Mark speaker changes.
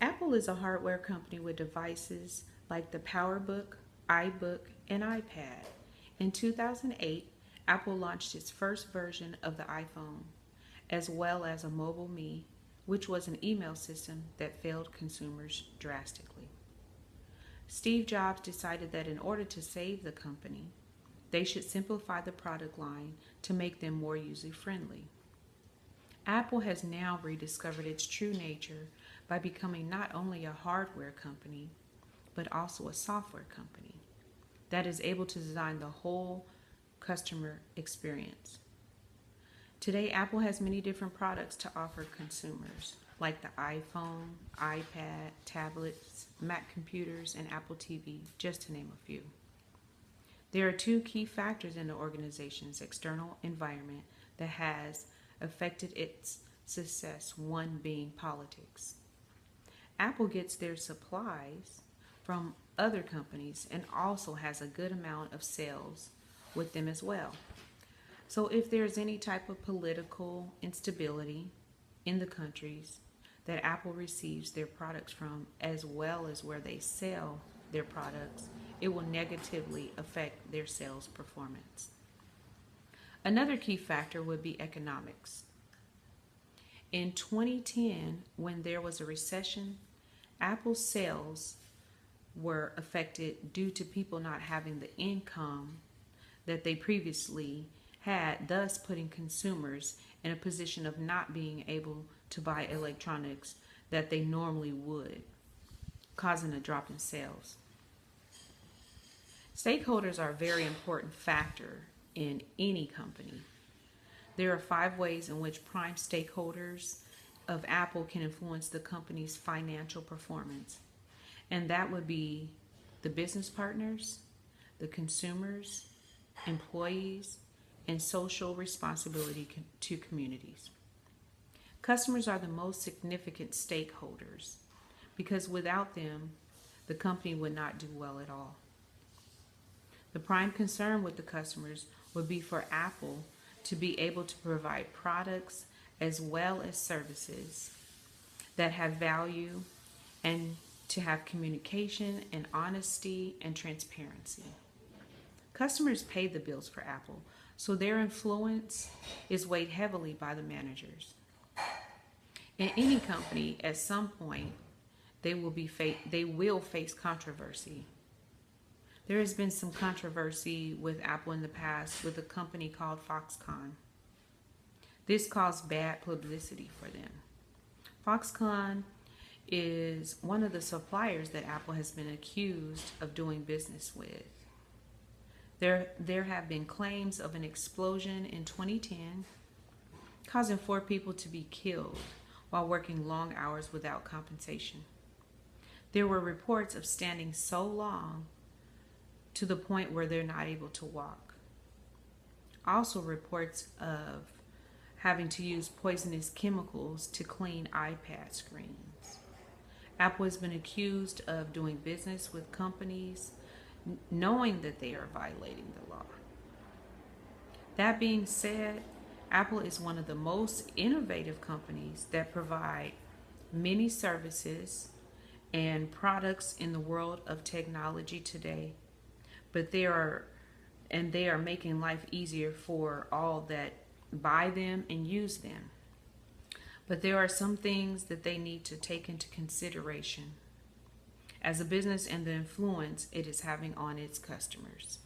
Speaker 1: Apple is a hardware company with devices like the PowerBook, iBook, and iPad. In 2008, Apple launched its first version of the iPhone, as well as a Mobile Me, which was an email system that failed consumers drastically. Steve Jobs decided that in order to save the company, they should simplify the product line to make them more user friendly. Apple has now rediscovered its true nature by becoming not only a hardware company, but also a software company that is able to design the whole customer experience. Today, Apple has many different products to offer consumers, like the iPhone, iPad, tablets, Mac computers, and Apple TV, just to name a few. There are two key factors in the organization's external environment that has affected its success, one being politics. Apple gets their supplies from other companies and also has a good amount of sales with them as well. So if there's any type of political instability in the countries that Apple receives their products from, as well as where they sell their products, it will negatively affect their sales performance. Another key factor would be economics. In 2010, when there was a recession, Apple's sales were affected due to people not having the income that they previously had, thus putting consumers in a position of not being able to buy electronics that they normally would, causing a drop in sales. Stakeholders are a very important factor in any company. There are 5 ways in which prime stakeholders of Apple can influence the company's financial performance, and that would be the business partners, the consumers, employees, and social responsibility to communities. Customers are the most significant stakeholders because without them, the company would not do well at all. The prime concern with the customers would be for Apple to be able to provide products as well as services that have value and to have communication and honesty and transparency. Customers pay the bills for Apple, so their influence is weighed heavily by the managers. In any company, at some point, they will face controversy. There has been some controversy with Apple in the past with a company called Foxconn. This caused bad publicity for them. Foxconn is one of the suppliers that Apple has been accused of doing business with. There have been claims of an explosion in 2010, causing 4 people to be killed while working long hours without compensation. There were reports of standing so long to the point where they're not able to walk. Also reports of having to use poisonous chemicals to clean iPad screens. Apple has been accused of doing business with companies knowing that they are violating the law. That being said, Apple is one of the most innovative companies that provide many services and products in the world of technology today, but they are making life easier for all that buy them and use them. But there are some things that they need to take into consideration as a business and the influence it is having on its customers.